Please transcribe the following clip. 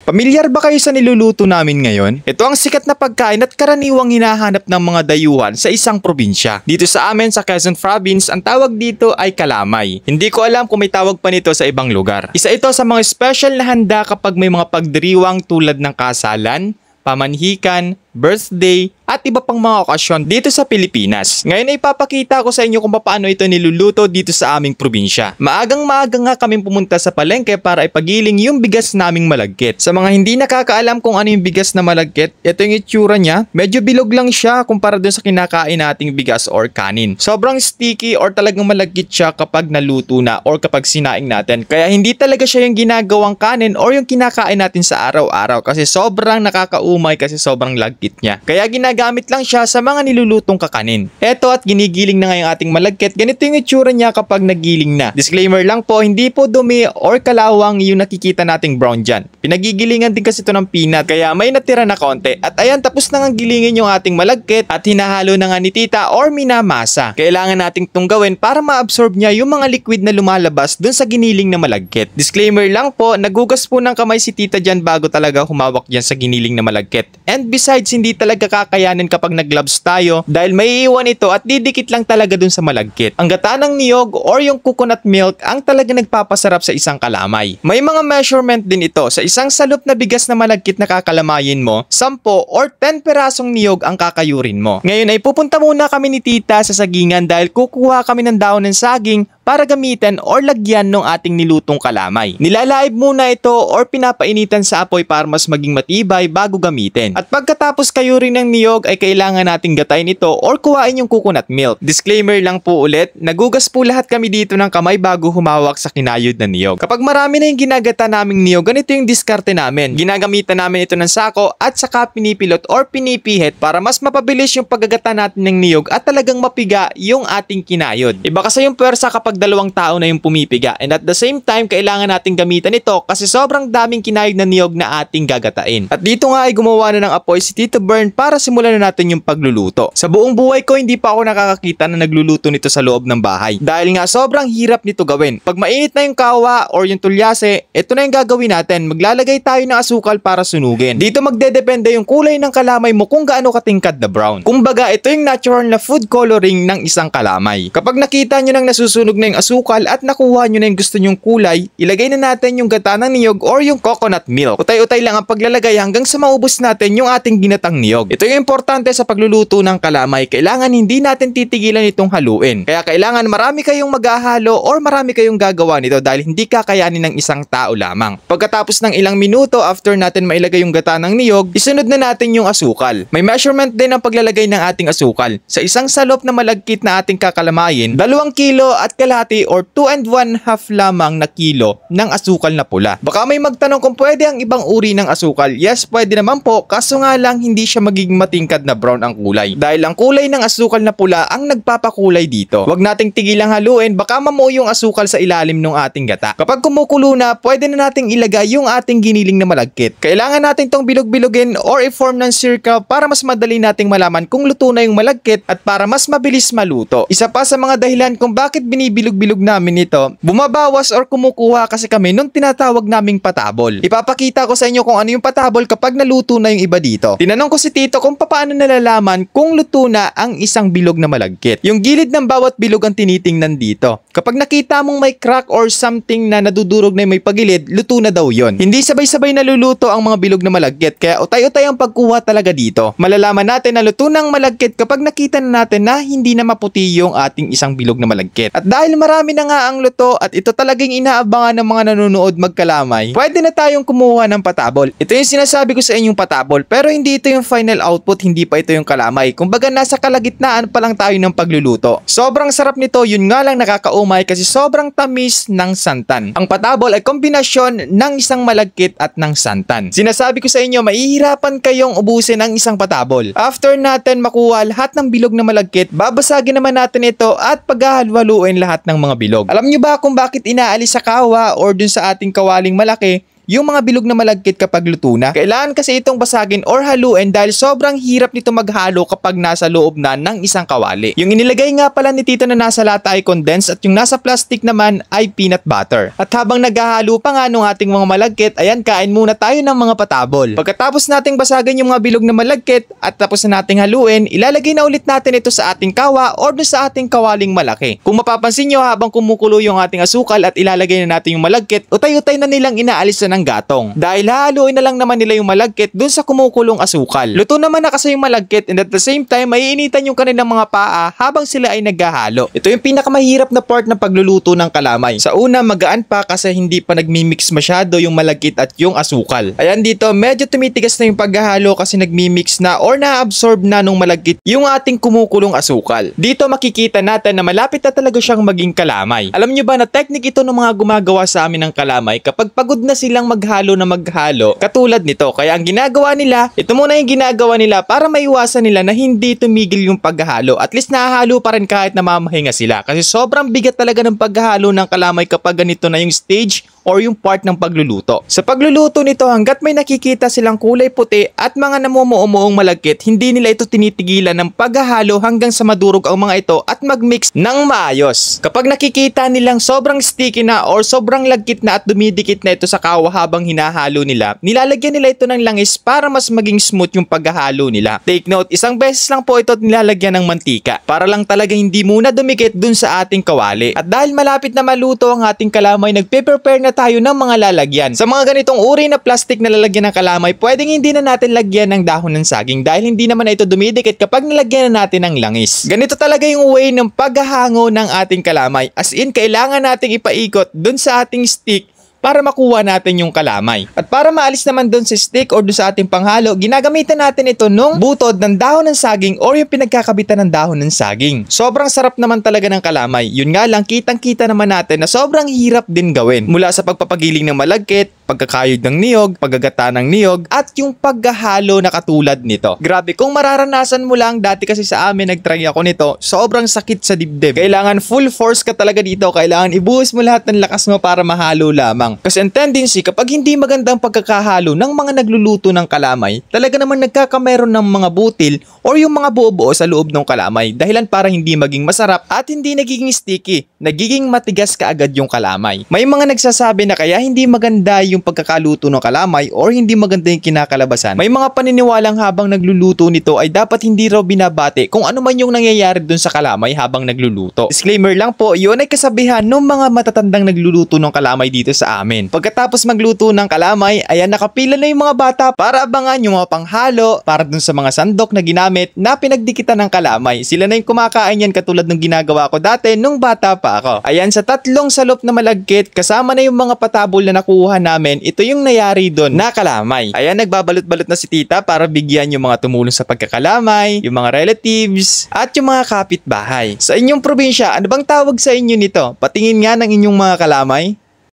Pamilyar ba kayo sa niluluto namin ngayon? Ito ang sikat na pagkain at karaniwang hinahanap ng mga dayuhan sa isang probinsya. Dito sa amin sa Quezon Province, ang tawag dito ay kalamay. Hindi ko alam kung may tawag pa nito sa ibang lugar. Isa ito sa mga special na handa kapag may mga pagdiriwang tulad ng kasalan, pamanhikan, birthday, at iba pang mga okasyon dito sa Pilipinas. Ngayon ay ipapakita ko sa inyo kung paano ito niluluto dito sa aming probinsya. Maagang-maaga nga kaming pumunta sa palengke para ipagiling yung bigas naming malagkit. Sa mga hindi nakakaalam kung ano yung bigas na malagkit, ito yung itsura niya. Medyo bilog lang siya kumpara dun sa kinakain nating bigas or kanin. Sobrang sticky or talagang malagkit siya kapag naluto na or kapag sinaing natin. Kaya hindi talaga siya yung ginagawang kanin or yung kinakain natin sa araw-araw kasi sobrang nakakaumay kasi sobrang lagkit niya. Kaya ginagamit lang siya sa mga nilulutong kakanin. Eto at ginigiling na nga yung ating malagkit. Ganito yung itsura niya kapag nagiling na. Disclaimer lang po, hindi po dumi or kalawang yung nakikita nating brown dyan. Pinagigilingan din kasi ito ng peanut kaya may natira na konti. At ayan, tapos na nga gilingin yung ating malagkit at hinahalo na nga ni tita or minamasa. Kailangan nating itong gawin para ma-absorb niya yung mga liquid na lumalabas dun sa giniling na malagkit. Disclaimer lang po, nagugas po ng kamay si tita dyan bago talaga humawak dyan sa giniling na malagkit. And besides, hindi talaga kakayanin kapag nag-gloves tayo dahil may iiwan ito at didikit lang talaga dun sa malagkit. Ang gata ng niyog or yung coconut milk ang talaga nagpapasarap sa isang kalamay. May mga measurement din ito. Sa isang salop na bigas na malagkit na kakalamayin mo, 10 or 10 perasong niyog ang kakayurin mo. Ngayon ay pupunta muna kami ni tita sa sagingan dahil kukuha kami ng daon ng saging para gamitin or lagyan ng ating nilutong kalamay. Nilalaib muna ito or pinapainitan sa apoy para mas maging matibay bago gamitin. At pagkatapos kayurin ng niyog ay kailangan nating gatayin ito or kuhain yung coconut milk. Disclaimer lang po ulit, nagugas po lahat kami dito ng kamay bago humawak sa kinayod na niyog. Kapag marami na yung ginagata naming niyog, ganito yung diskarte namin. Ginagamitan namin ito ng sako at saka pinipilot or pinipihit para mas mapabilis yung paggagata natin ng niyog at talagang mapiga yung ating kinayod. Iba kasi yung pwersa kapag dalawang tao na yung pumipiga and at the same time kailangan nating gamitan ito kasi sobrang daming kinayod na niyog na ating gagatain. At dito nga ay gumawa na ng apoy si Tito Bern para simulan na natin yung pagluluto. Sa buong buhay ko hindi pa ako nakakakita na nagluluto nito sa loob ng bahay dahil nga sobrang hirap nito gawin. Pag mainit na yung kawa or yung tulyase, ito na yung gagawin natin. Maglalagay tayo ng asukal para sunugin. Dito magdedepende yung kulay ng kalamay mo kung gaano katingkad na brown. Kumbaga ito yung natural na food coloring ng isang kalamay. Kapag nakita nyo nang nasusunog na yung asukal at nakuha nyo na yung gusto nyong kulay, ilagay na natin yung gata ng niyog or yung coconut milk. Utay-utay lang ang paglalagay hanggang sa maubos natin yung ating ginatang niyog. Ito yung importante sa pagluluto ng kalamay. Kailangan hindi natin titigilan itong haluin. Kaya kailangan marami kayong maghahalo or marami kayong gagawa nito dahil hindi kakayanin ng isang tao lamang. Pagkatapos ng ilang minuto after natin mailagay yung gata ng niyog, isunod na natin yung asukal. May measurement din ang paglalagay ng ating asukal. Sa isang salop na malagkit na ating kakalamayin, 2 kilo at kalahati or 2 1/2 lamang na kilo ng asukal na pula. Baka may magtanong kung pwede ang ibang uri ng asukal. Yes, pwede naman po, kaso nga lang hindi siya magiging matingkad na brown ang kulay. Dahil ang kulay ng asukal na pula ang nagpapakulay dito. Huwag nating tigilang haluin, baka mamuo yung asukal sa ilalim ng ating gata. Kapag kumukulo na, pwede na nating ilagay yung ating giniling na malagkit. Kailangan natin tong bilog-bilogin or i-form ng circle para mas madali nating malaman kung luto na yung malagkit at para mas mabilis maluto. Isa pa sa mga dahilan kung bakit binibilog-bilog namin ito, bumabawas or kumukuha kasi kami nung tinatawag naming patabol. Ipapakita ko sa inyo kung ano yung patabol kapag naluto na yung iba dito. Tinanong ko si Tito kung paano nalalaman kung luto na ang isang bilog na malagkit. Yung gilid ng bawat bilog ang tinitingnan dito. Kapag nakita mong may crack or something na nadudurog na may pagilid, luto na daw yon. Hindi sabay-sabay naluluto ang mga bilog na malagkit kaya utay-utay ang pagkuha talaga dito. Malalaman natin na luto ng malagkit kapag nakita na natin na hindi na maputi yung ating isang bilog na malagkit. At dahil marami na nga ang luto at ito talagang inaabangan ng mga nanonood magkalamay, pwede na tayong kumuha ng patabol. Ito yung sinasabi ko sa inyong patabol pero hindi ito yung final output, hindi pa ito yung kalamay. Kumbaga nasa kalagitnaan pa lang tayo ng pagluluto. Sobrang sarap nito, yun nga lang nakakaumay kasi sobrang tamis ng santan. Ang patabol ay kombinasyon ng isang malagkit at ng santan. Sinasabi ko sa inyo, mahihirapan kayong ubusin ang isang patabol. After natin makuha lahat ng bilog na malagkit, babasagin naman natin ito at paghahalwaluin lahat ng mga bilog. Alam nyo ba kung bakit inaalis sa kawa or dun sa ating kawaling malaki yung mga bilog na malagkit kapag luto na. Kailangan kasi itong basagin or haluin dahil sobrang hirap nito maghalo kapag nasa loob na ng isang kawali. Yung inilagay nga pala ni Tito na nasa lata ay condensed at yung nasa plastic naman ay peanut butter. At habang naghahalo pa nga nung ating mga malagkit, ayan, kain muna tayo ng mga patabol. Pagkatapos nating basagan yung mga bilog na malagkit at tapos na nating haluin, ilalagay na ulit natin ito sa ating kawa or sa ating kawaling malaki. Kung mapapansin nyo, habang kumukulo yung ating asukal at ilalagay na natin yung malagkit, utay-utay na nilang inaalis na ng gatong. Dahil hahaluin na lang naman nila yung malagkit dun sa kumukulong asukal. Luto naman na kasi yung malagkit and at the same time, maiinitan yung kanilang mga paa habang sila ay naghahalo. Ito yung pinakamahirap na part ng pagluluto ng kalamay. Sa una, magaan pa kasi hindi pa nagmimix masyado yung malagkit at yung asukal. Ayan dito, medyo tumitigas na yung paghahalo kasi nagmimix na or na-absorb na nung malagkit yung ating kumukulong asukal. Dito makikita natin na malapit na talaga siyang maging kalamay. Alam nyo ba na technique ito ng mga gumagawa sa amin ng kalamay kapag pagod na silang maghalo na maghalo katulad nito. Kaya ang ginagawa nila, ito muna yung ginagawa nila para maiwasan nila na hindi tumigil yung paghahalo. At least nahahalo pa rin kahit namamahinga sila kasi sobrang bigat talaga ng paghahalo ng kalamay kapag ganito na yung stage or yung part ng pagluluto. Sa pagluluto nito, hanggat may nakikita silang kulay puti at mga namumuumuong malagkit, hindi nila ito tinitigilan ng paghahalo hanggang sa madurog ang mga ito at magmix ng maayos. Kapag nakikita nilang sobrang sticky na or sobrang lagkit na at dumidikit na ito sa kawa habang hinahalo nila, nilalagyan nila ito ng langis para mas maging smooth yung paghahalo nila. Take note, isang beses lang po ito nilalagyan ng mantika para lang talaga hindi muna dumikit dun sa ating kawali. At dahil malapit na maluto ang ating kalamay, nagpe-prepare na tayo ng mga lalagyan. Sa mga ganitong uri na plastic na lalagyan ng kalamay, pwedeng hindi na natin lagyan ng dahon ng saging dahil hindi naman na ito dumidikit kapag nilagyan na natin ng langis. Ganito talaga yung way ng paghahango ng ating kalamay. As in, kailangan nating ipaikot dun sa ating stick para makuha natin yung kalamay. At para maalis naman dun sa stick or dun sa ating panghalo, ginagamitan natin ito nung butod ng dahon ng saging or yung pinagkakabitan ng dahon ng saging. Sobrang sarap naman talaga ng kalamay. Yun nga lang, kitang-kita naman natin na sobrang hirap din gawin. Mula sa pagpapagiling ng malagkit, pagkakayod ng niyog, paggagata ng niyog, at yung paghahalo na katulad nito. Grabe, kung mararanasan mo lang, dati kasi sa amin nagtry ako nito, sobrang sakit sa dibdib. Kailangan full force ka talaga dito, kailangan ibuhos mo lahat ng lakas mo para mahalo lamang. Kasi ang tendency, kapag hindi magandang pagkakahalo ng mga nagluluto ng kalamay, talaga naman nagkakameron ng mga butil or yung mga buo-buo sa loob ng kalamay, dahilan para hindi maging masarap at hindi nagiging sticky, nagiging matigas kaagad yung kalamay. May mga nagsasabi na kaya hindi maganda yung pagkakaluto ng kalamay or hindi maganda yung kinakalabasan. May mga paniniwalang habang nagluluto nito ay dapat hindi raw binabate kung ano man yung nangyayari dun sa kalamay habang nagluluto. Disclaimer lang po, yun ay kasabihan ng mga matatandang nagluluto ng kalamay dito sa amin. Pagkatapos magluto ng kalamay, ayan, nakapila na yung mga bata para abangan yung mga panghalo para dun sa mga sandok na ginamit na pinagdikitan ng kalamay. Sila na yung kumakain yan katulad ng ginagawa ko dati nung bata pa ako. Ayan, sa tatlong salop na malagkit, kasama na yung mga patabol na nakuha namin, ito yung nayari doon na kalamay. Ayan, nagbabalot-balot na si tita para bigyan yung mga tumulong sa pagkakalamay, yung mga relatives, at yung mga kapitbahay. Sa inyong probinsya, ano bang tawag sa inyo nito? Patingin nga ng inyong mga kalamay.